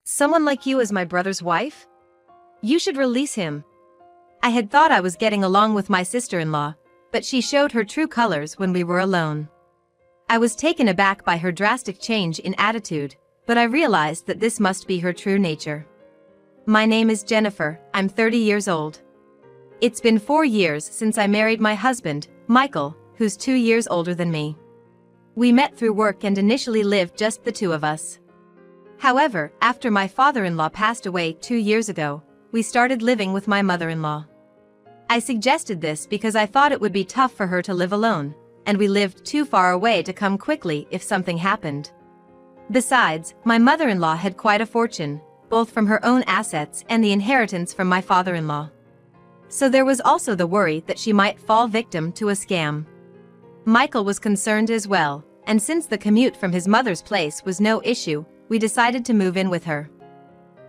Someone like you as my brother's wife? You should release him. I had thought I was getting along with my sister-in-law, but she showed her true colors when we were alone. I was taken aback by her drastic change in attitude, but I realized that this must be her true nature. My name is Jennifer, I'm 30 years old. It's been 4 years since I married my husband, Michael, who's 2 years older than me. We met through work and initially lived just the two of us. However, after my father-in-law passed away 2 years ago, we started living with my mother-in-law. I suggested this because I thought it would be tough for her to live alone, and we lived too far away to come quickly if something happened. Besides, my mother-in-law had quite a fortune, both from her own assets and the inheritance from my father-in-law. So there was also the worry that she might fall victim to a scam. Michael was concerned as well, and since the commute from his mother's place was no issue, we decided to move in with her.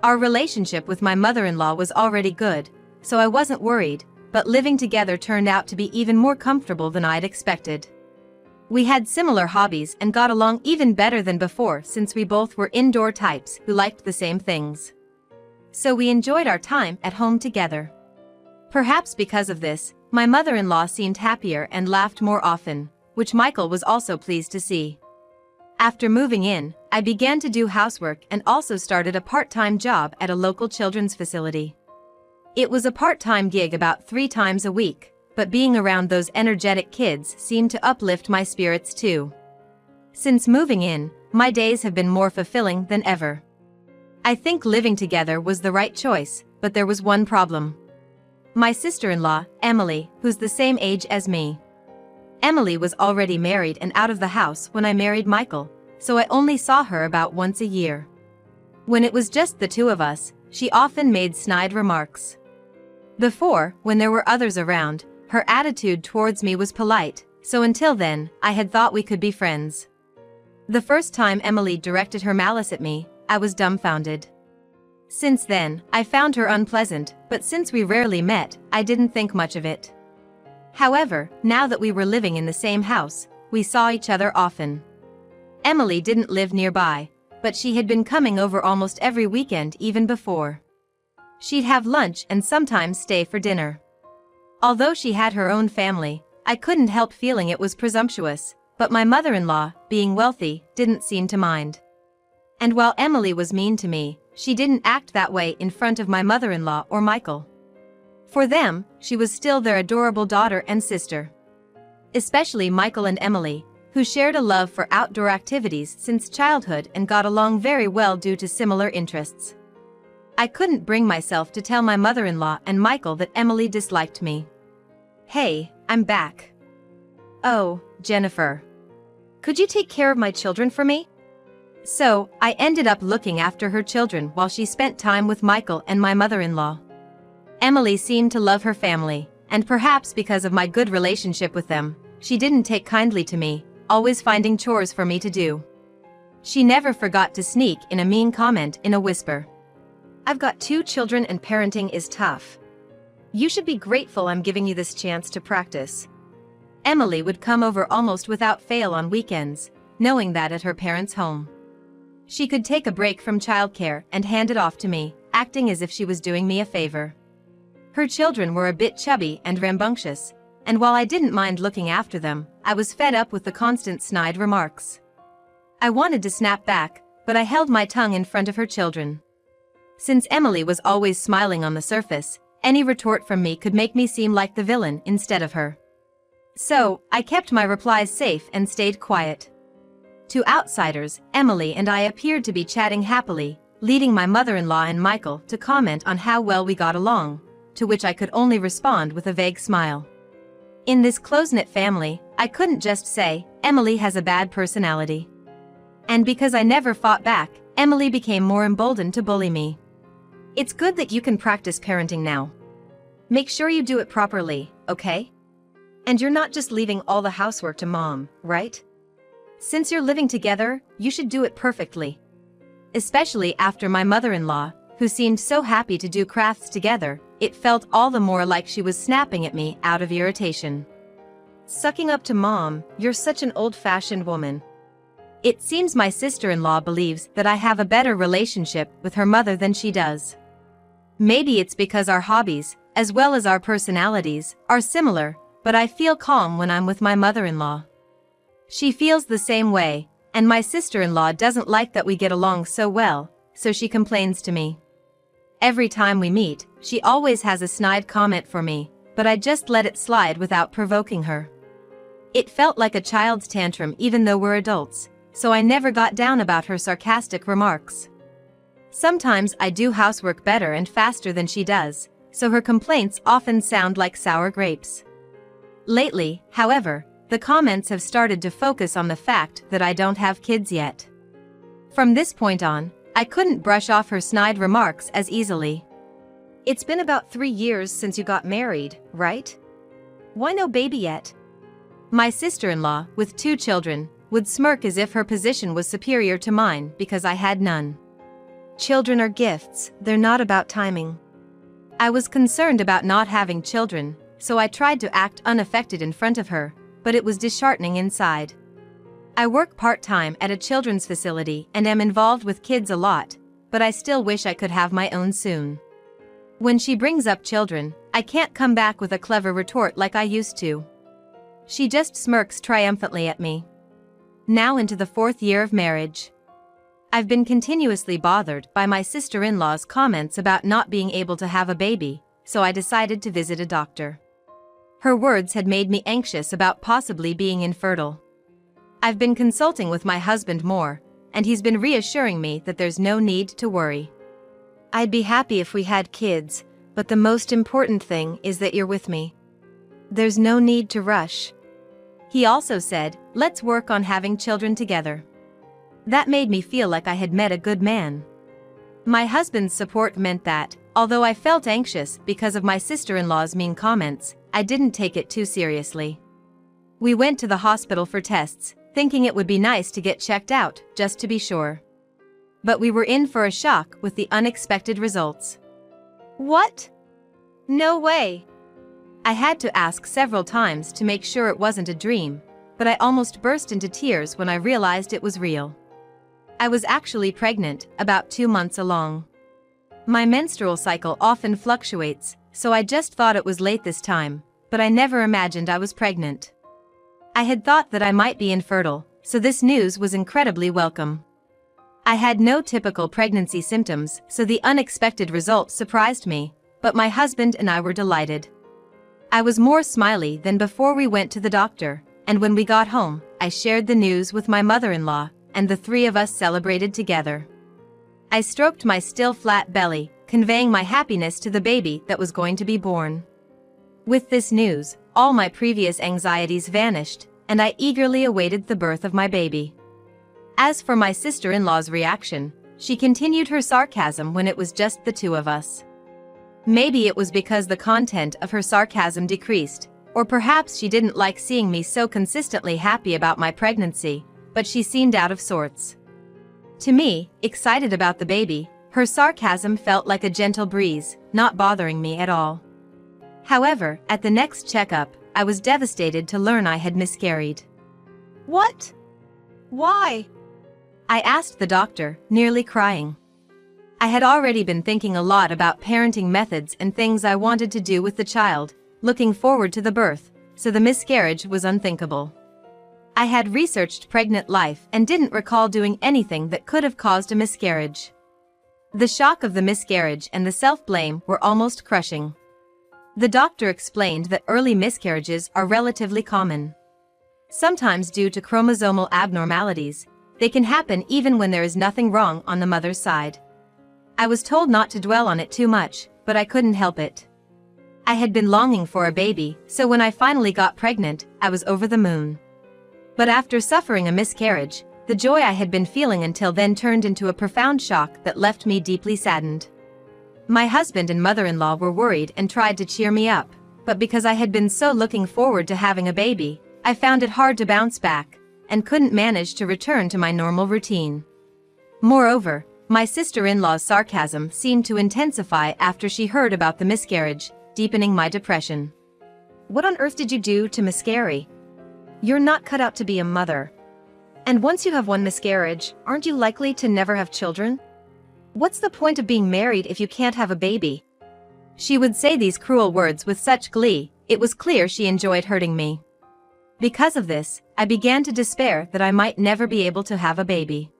Our relationship with my mother-in-law was already good, so I wasn't worried, but living together turned out to be even more comfortable than I'd expected. We had similar hobbies and got along even better than before since we both were indoor types who liked the same things. So we enjoyed our time at home together. Perhaps because of this, my mother-in-law seemed happier and laughed more often, which Michael was also pleased to see. After moving in, I began to do housework and also started a part-time job at a local children's facility. It was a part-time gig about 3 times a week, but being around those energetic kids seemed to uplift my spirits too. Since moving in, my days have been more fulfilling than ever. I think living together was the right choice, but there was one problem. My sister-in-law, Emily, who's the same age as me. Emily was already married and out of the house when I married Michael, so I only saw her about once a year. When it was just the two of us, she often made snide remarks. Before, when there were others around, her attitude towards me was polite, so until then, I had thought we could be friends. The first time Emily directed her malice at me, I was dumbfounded. Since then, I found her unpleasant, but since we rarely met, I didn't think much of it. However, now that we were living in the same house, we saw each other often. Emily didn't live nearby, but she had been coming over almost every weekend even before. She'd have lunch and sometimes stay for dinner. Although she had her own family, I couldn't help feeling it was presumptuous, but my mother-in-law, being wealthy, didn't seem to mind. And while Emily was mean to me, she didn't act that way in front of my mother-in-law or Michael. For them, she was still their adorable daughter and sister. Especially Michael and Emily, who shared a love for outdoor activities since childhood and got along very well due to similar interests. I couldn't bring myself to tell my mother-in-law and Michael that Emily disliked me. Hey, I'm back. Oh, Jennifer. Could you take care of my children for me? So, I ended up looking after her children while she spent time with Michael and my mother-in-law. Emily seemed to love her family, and perhaps because of my good relationship with them, she didn't take kindly to me, always finding chores for me to do. She never forgot to sneak in a mean comment in a whisper. I've got 2 children and parenting is tough. You should be grateful I'm giving you this chance to practice. Emily would come over almost without fail on weekends, knowing that at her parents' home. She could take a break from childcare and hand it off to me, acting as if she was doing me a favor. Her children were a bit chubby and rambunctious, and while I didn't mind looking after them, I was fed up with the constant snide remarks. I wanted to snap back, but I held my tongue in front of her children. Since Emily was always smiling on the surface, any retort from me could make me seem like the villain instead of her. So, I kept my replies safe and stayed quiet. To outsiders, Emily and I appeared to be chatting happily, leading my mother-in-law and Michael to comment on how well we got along, to which I could only respond with a vague smile. In this close-knit family, I couldn't just say, Emily has a bad personality. And because I never fought back, Emily became more emboldened to bully me. It's good that you can practice parenting now. Make sure you do it properly, okay? And you're not just leaving all the housework to mom, right? Since you're living together, you should do it perfectly. Especially after my mother-in-law, who seemed so happy to do crafts together, it felt all the more like she was snapping at me out of irritation. Sucking up to mom, you're such an old-fashioned woman. It seems my sister-in-law believes that I have a better relationship with her mother than she does. Maybe it's because our hobbies, as well as our personalities, are similar, but I feel calm when I'm with my mother-in-law. She feels the same way, and my sister-in-law doesn't like that we get along so well, so she complains to me. Every time we meet, she always has a snide comment for me, but I just let it slide without provoking her. It felt like a child's tantrum even though we're adults, so I never got down about her sarcastic remarks. Sometimes I do housework better and faster than she does, so her complaints often sound like sour grapes. Lately, however, the comments have started to focus on the fact that I don't have kids yet. From this point on, I couldn't brush off her snide remarks as easily. It's been about 3 years since you got married, right? Why no baby yet? My sister-in-law, with 2 children, would smirk as if her position was superior to mine because I had none. Children are gifts, they're not about timing. I was concerned about not having children, so I tried to act unaffected in front of her, but it was disheartening inside. I work part-time at a children's facility and am involved with kids a lot, but I still wish I could have my own soon. When she brings up children, I can't come back with a clever retort like I used to. She just smirks triumphantly at me. Now into the 4th year of marriage. I've been continuously bothered by my sister-in-law's comments about not being able to have a baby, so I decided to visit a doctor. Her words had made me anxious about possibly being infertile. I've been consulting with my husband more, and he's been reassuring me that there's no need to worry. I'd be happy if we had kids, but the most important thing is that you're with me. There's no need to rush. He also said, let's work on having children together. That made me feel like I had met a good man. My husband's support meant that, although I felt anxious because of my sister-in-law's mean comments, I didn't take it too seriously. We went to the hospital for tests, thinking it would be nice to get checked out, just to be sure. But we were in for a shock with the unexpected results. What? No way! I had to ask several times to make sure it wasn't a dream, but I almost burst into tears when I realized it was real. I was actually pregnant, about 2 months along. My menstrual cycle often fluctuates, so I just thought it was late this time, but I never imagined I was pregnant. I had thought that I might be infertile, so this news was incredibly welcome. I had no typical pregnancy symptoms, so the unexpected results surprised me, but my husband and I were delighted. I was more smiley than before we went to the doctor, and when we got home, I shared the news with my mother-in-law, and the 3 of us celebrated together. I stroked my still flat belly, conveying my happiness to the baby that was going to be born. With this news, all my previous anxieties vanished, and I eagerly awaited the birth of my baby. As for my sister-in-law's reaction, she continued her sarcasm when it was just the 2 of us. Maybe it was because the content of her sarcasm decreased, or perhaps she didn't like seeing me so consistently happy about my pregnancy, but she seemed out of sorts. To me, excited about the baby, her sarcasm felt like a gentle breeze, not bothering me at all. However, at the next checkup, I was devastated to learn I had miscarried. What? Why? I asked the doctor, nearly crying. I had already been thinking a lot about parenting methods and things I wanted to do with the child, looking forward to the birth, so the miscarriage was unthinkable. I had researched pregnant life and didn't recall doing anything that could have caused a miscarriage. The shock of the miscarriage and the self-blame were almost crushing. The doctor explained that early miscarriages are relatively common. Sometimes due to chromosomal abnormalities, they can happen even when there is nothing wrong on the mother's side. I was told not to dwell on it too much, but I couldn't help it. I had been longing for a baby, so when I finally got pregnant, I was over the moon. But after suffering a miscarriage, the joy I had been feeling until then turned into a profound shock that left me deeply saddened. My husband and mother-in-law were worried and tried to cheer me up, but because I had been so looking forward to having a baby, I found it hard to bounce back, and couldn't manage to return to my normal routine. Moreover, my sister-in-law's sarcasm seemed to intensify after she heard about the miscarriage, deepening my depression. What on earth did you do to miscarry? You're not cut out to be a mother. And once you have one miscarriage, aren't you likely to never have children? What's the point of being married if you can't have a baby? She would say these cruel words with such glee, it was clear she enjoyed hurting me. Because of this, I began to despair that I might never be able to have a baby.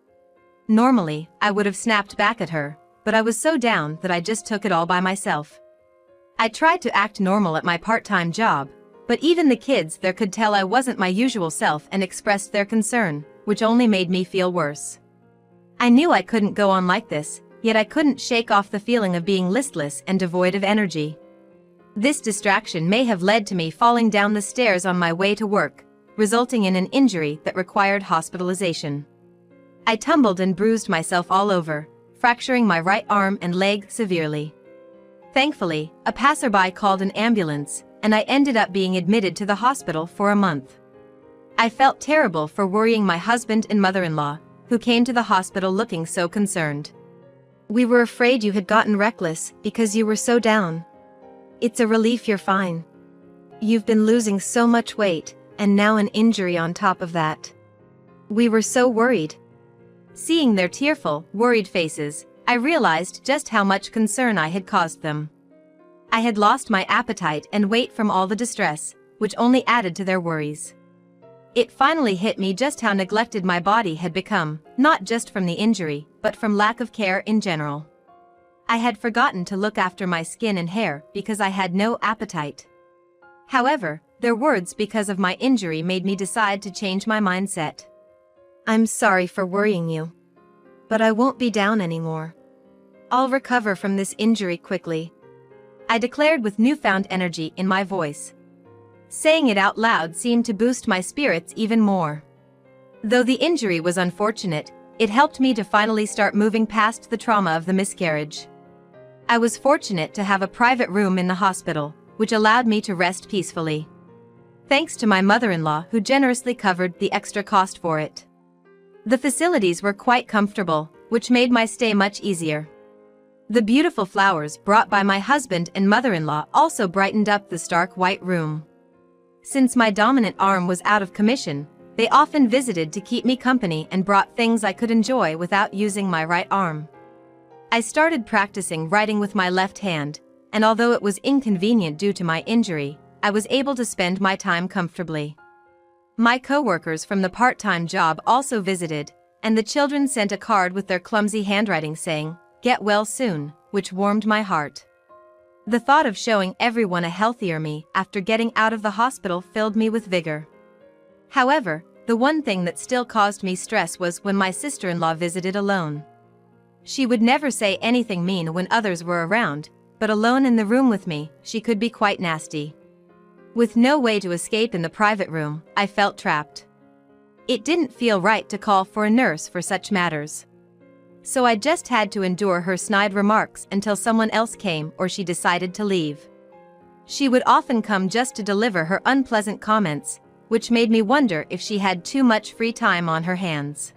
Normally, I would have snapped back at her, but I was so down that I just took it all by myself. I tried to act normal at my part-time job, but even the kids there could tell I wasn't my usual self and expressed their concern, which only made me feel worse. I knew I couldn't go on like this, yet I couldn't shake off the feeling of being listless and devoid of energy. This distraction may have led to me falling down the stairs on my way to work, resulting in an injury that required hospitalization. I tumbled and bruised myself all over, fracturing my right arm and leg severely. Thankfully, a passerby called an ambulance, and I ended up being admitted to the hospital for a month. I felt terrible for worrying my husband and mother-in-law, who came to the hospital looking so concerned. We were afraid you had gotten reckless because you were so down. It's a relief you're fine. You've been losing so much weight, and now an injury on top of that. We were so worried. Seeing their tearful, worried faces, I realized just how much concern I had caused them. I had lost my appetite and weight from all the distress, which only added to their worries. It finally hit me just how neglected my body had become, not just from the injury, but from lack of care in general. I had forgotten to look after my skin and hair because I had no appetite. However, their words because of my injury made me decide to change my mindset. I'm sorry for worrying you. But I won't be down anymore. I'll recover from this injury quickly. I declared with newfound energy in my voice. Saying it out loud seemed to boost my spirits even more. Though the injury was unfortunate, it helped me to finally start moving past the trauma of the miscarriage. I was fortunate to have a private room in the hospital, which allowed me to rest peacefully. Thanks to my mother-in-law who generously covered the extra cost for it. The facilities were quite comfortable, which made my stay much easier. The beautiful flowers brought by my husband and mother-in-law also brightened up the stark white room. Since my dominant arm was out of commission, they often visited to keep me company and brought things I could enjoy without using my right arm. I started practicing writing with my left hand, and although it was inconvenient due to my injury, I was able to spend my time comfortably. My co-workers from the part-time job also visited, and the children sent a card with their clumsy handwriting saying, "Get well soon," which warmed my heart. The thought of showing everyone a healthier me after getting out of the hospital filled me with vigor. However, the one thing that still caused me stress was when my sister-in-law visited alone. She would never say anything mean when others were around, but alone in the room with me, she could be quite nasty. With no way to escape in the private room, I felt trapped. It didn't feel right to call for a nurse for such matters. So I just had to endure her snide remarks until someone else came or she decided to leave. She would often come just to deliver her unpleasant comments, which made me wonder if she had too much free time on her hands.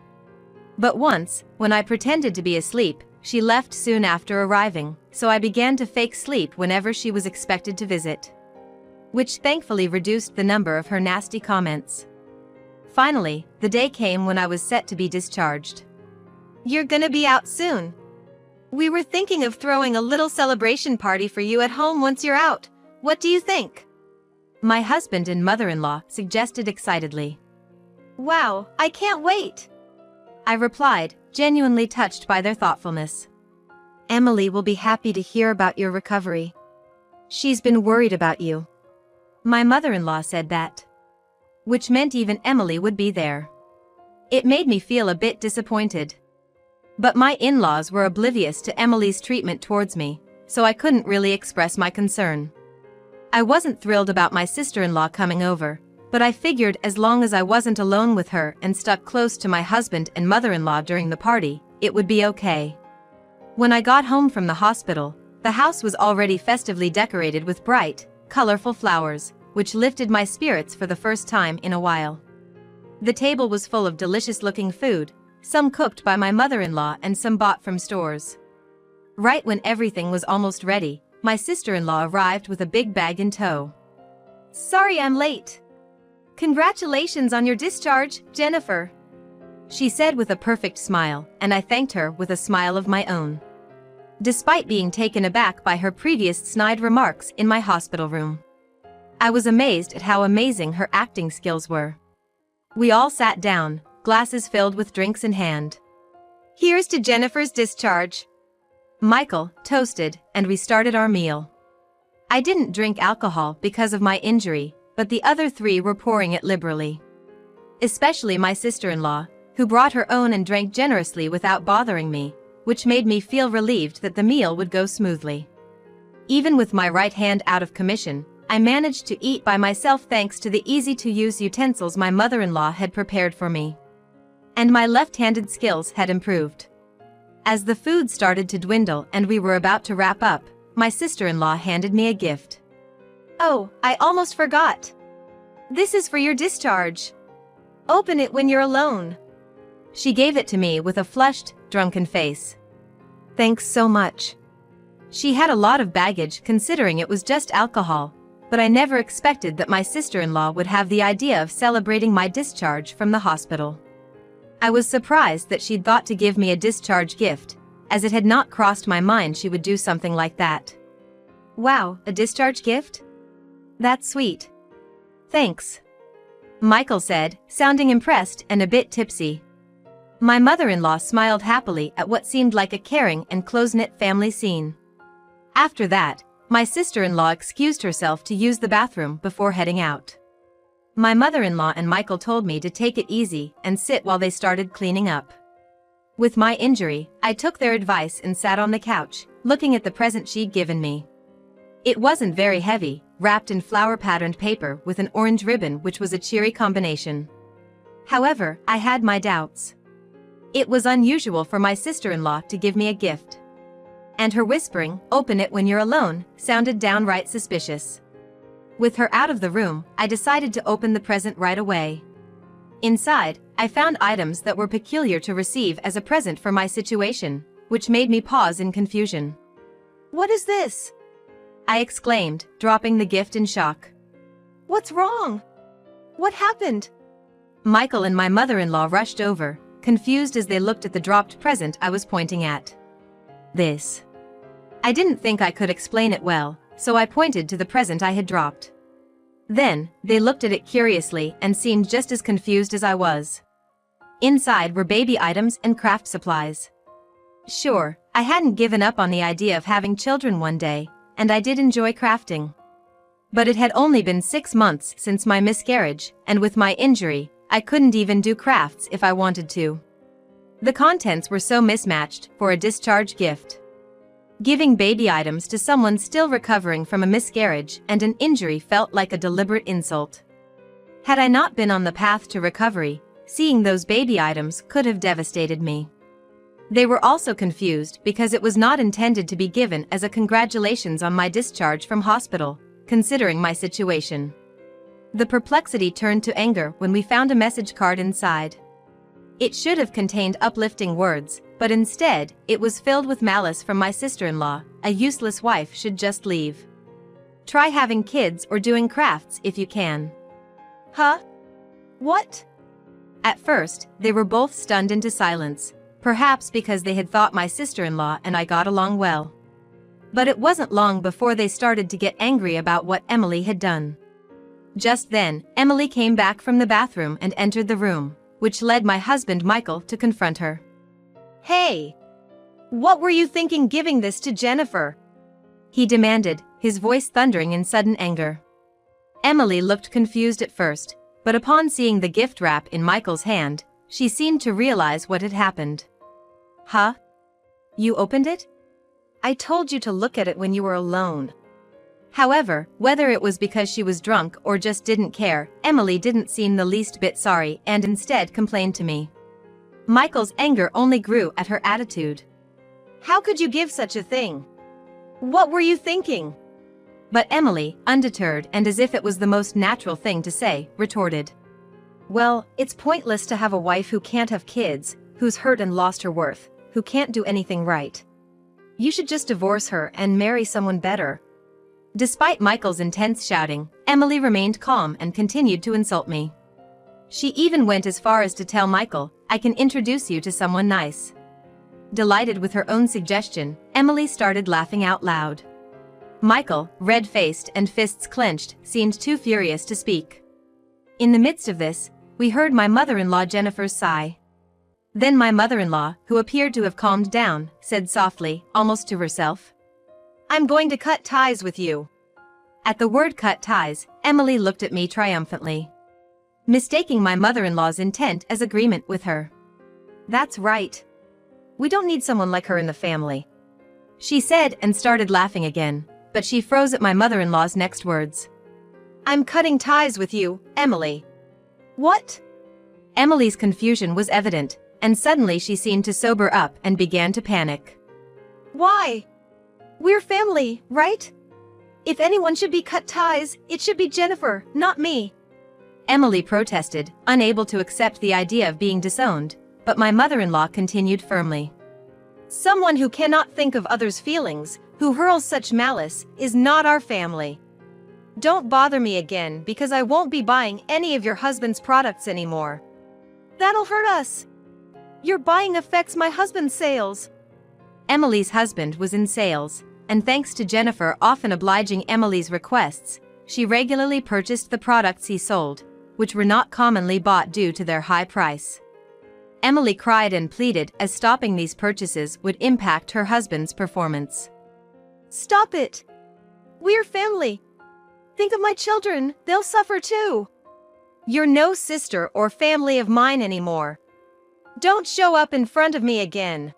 But once, when I pretended to be asleep, she left soon after arriving, so I began to fake sleep whenever she was expected to visit, which thankfully reduced the number of her nasty comments. Finally, the day came when I was set to be discharged. "You're gonna be out soon. We were thinking of throwing a little celebration party for you at home once you're out. What do you think?" My husband and mother-in-law suggested excitedly. "Wow, I can't wait," I replied, genuinely touched by their thoughtfulness. "Emily will be happy to hear about your recovery. She's been worried about you." My mother-in-law said that, which meant even Emily would be there. It made me feel a bit disappointed. But my in-laws were oblivious to Emily's treatment towards me, so I couldn't really express my concern. I wasn't thrilled about my sister-in-law coming over, but I figured as long as I wasn't alone with her and stuck close to my husband and mother-in-law during the party, it would be okay. When I got home from the hospital, the house was already festively decorated with bright, colorful flowers, which lifted my spirits for the first time in a while. The table was full of delicious-looking food, some cooked by my mother-in-law and some bought from stores. Right when everything was almost ready, my sister-in-law arrived with a big bag in tow. "Sorry I'm late. Congratulations on your discharge, Jennifer." she said with a perfect smile, and I thanked her with a smile of my own. Despite being taken aback by her previous snide remarks in my hospital room, I was amazed at how amazing her acting skills were. We all sat down, glasses filled with drinks in hand. "Here's to Jennifer's discharge," Michael toasted, and we started our meal. I didn't drink alcohol because of my injury, but the other three were pouring it liberally. Especially my sister-in-law, who brought her own and drank generously without bothering me, which made me feel relieved that the meal would go smoothly. Even with my right hand out of commission, I managed to eat by myself thanks to the easy-to-use utensils my mother-in-law had prepared for me. And my left-handed skills had improved. As the food started to dwindle and we were about to wrap up, my sister-in-law handed me a gift. "Oh, I almost forgot. This is for your discharge. Open it when you're alone." She gave it to me with a flushed, drunken face. "Thanks so much." She had a lot of baggage considering it was just alcohol, but I never expected that my sister-in-law would have the idea of celebrating my discharge from the hospital. I was surprised that she'd thought to give me a discharge gift, as it had not crossed my mind she would do something like that. "Wow, a discharge gift? That's sweet. Thanks," Michael said, sounding impressed and a bit tipsy. My mother-in-law smiled happily at what seemed like a caring and close-knit family scene. After that, my sister-in-law excused herself to use the bathroom before heading out. My mother-in-law and Michael told me to take it easy and sit while they started cleaning up. With my injury, I took their advice and sat on the couch, looking at the present she'd given me. It wasn't very heavy, wrapped in flower-patterned paper with an orange ribbon which was a cheery combination. However, I had my doubts. It was unusual for my sister-in-law to give me a gift. And her whispering, "Open it when you're alone," sounded downright suspicious. With her out of the room, I decided to open the present right away. Inside, I found items that were peculiar to receive as a present for my situation, which made me pause in confusion. "What is this?" I exclaimed, dropping the gift in shock. "What's wrong? What happened?" Michael and my mother-in-law rushed over, confused as they looked at the dropped present I was pointing at. "This." I didn't think I could explain it well, so I pointed to the present I had dropped. Then, they looked at it curiously and seemed just as confused as I was. Inside were baby items and craft supplies. Sure, I hadn't given up on the idea of having children one day, and I did enjoy crafting. But it had only been 6 months since my miscarriage, and with my injury, I couldn't even do crafts if I wanted to. The contents were so mismatched for a discharge gift. Giving baby items to someone still recovering from a miscarriage and an injury felt like a deliberate insult. Had I not been on the path to recovery, seeing those baby items could have devastated me. They were also confused because it was not intended to be given as a congratulations on my discharge from hospital, considering my situation. The perplexity turned to anger when we found a message card inside. It should have contained uplifting words, but instead, it was filled with malice from my sister-in-law. "A useless wife should just leave. Try having kids or doing crafts if you can." Huh? What? At first, they were both stunned into silence, perhaps because they had thought my sister-in-law and I got along well. But it wasn't long before they started to get angry about what Emily had done. Just then, Emily came back from the bathroom and entered the room, which led my husband Michael to confront her. "Hey! What were you thinking giving this to Jennifer?" he demanded, his voice thundering in sudden anger. Emily looked confused at first, but upon seeing the gift wrap in Michael's hand, she seemed to realize what had happened. "Huh? You opened it? I told you to look at it when you were alone." However, whether it was because she was drunk or just didn't care, Emily didn't seem the least bit sorry and instead complained to me. Michael's anger only grew at her attitude. "How could you give such a thing? What were you thinking?" But Emily, undeterred and as if it was the most natural thing to say, retorted. "Well, it's pointless to have a wife who can't have kids, who's hurt and lost her worth, who can't do anything right. You should just divorce her and marry someone better." Despite Michael's intense shouting, Emily remained calm and continued to insult me. She even went as far as to tell Michael, I can introduce you to someone nice." Delighted with her own suggestion, Emily started laughing out loud. Michael, red-faced and fists clenched, seemed too furious to speak. In the midst of this, we heard my mother-in-law Jennifer's sigh. Then my mother-in-law, who appeared to have calmed down, said softly, almost to herself, "I'm going to cut ties with you." At the word cut ties, Emily looked at me triumphantly, mistaking my mother-in-law's intent as agreement with her. "That's right. We don't need someone like her in the family," she said and started laughing again, but she froze at my mother-in-law's next words. "I'm cutting ties with you, Emily." "What?" Emily's confusion was evident, and suddenly she seemed to sober up and began to panic. "Why? We're family, right? If anyone should be cut ties, it should be Jennifer, not me," Emily protested, unable to accept the idea of being disowned, but my mother-in-law continued firmly. "Someone who cannot think of others' feelings, who hurls such malice, is not our family. Don't bother me again because I won't be buying any of your husband's products anymore. That'll hurt us. Your buying affects my husband's sales." Emily's husband was in sales, and thanks to Jennifer often obliging Emily's requests, she regularly purchased the products he sold, which were not commonly bought due to their high price. Emily cried and pleaded as stopping these purchases would impact her husband's performance. "Stop it! We're family. Think of my children, they'll suffer too. You're no sister or family of mine anymore. Don't show up in front of me again."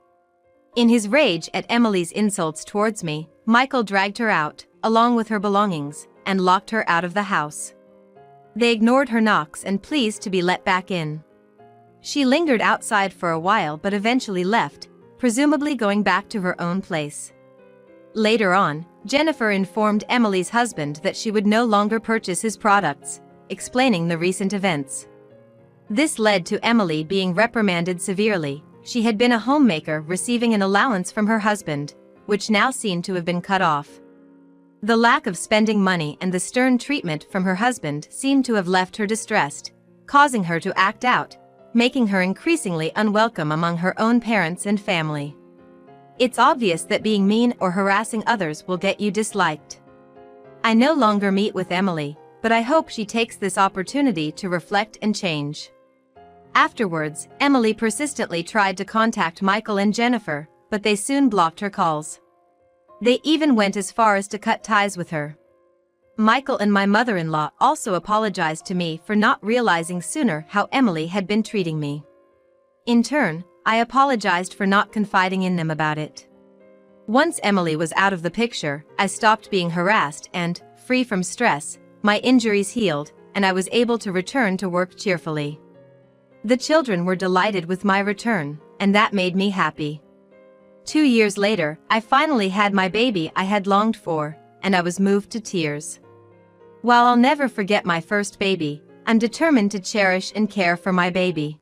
In his rage at Emily's insults towards me, Michael dragged her out, along with her belongings, and locked her out of the house. They ignored her knocks and pleas to be let back in. She lingered outside for a while but eventually left, presumably going back to her own place. Later on, Jennifer informed Emily's husband that she would no longer purchase his products, explaining the recent events. This led to Emily being reprimanded severely. She had been a homemaker receiving an allowance from her husband, which now seemed to have been cut off. The lack of spending money and the stern treatment from her husband seemed to have left her distressed, causing her to act out, making her increasingly unwelcome among her own parents and family. It's obvious that being mean or harassing others will get you disliked. I no longer meet with Emily, but I hope she takes this opportunity to reflect and change. Afterwards, Emily persistently tried to contact Michael and Jennifer, but they soon blocked her calls. They even went as far as to cut ties with her. Michael and my mother-in-law also apologized to me for not realizing sooner how Emily had been treating me. In turn, I apologized for not confiding in them about it. Once Emily was out of the picture, I stopped being harassed and, free from stress, my injuries healed, and I was able to return to work cheerfully. The children were delighted with my return, and that made me happy. 2 years later, I finally had my baby I had longed for, and I was moved to tears. While I'll never forget my first baby, I'm determined to cherish and care for my baby.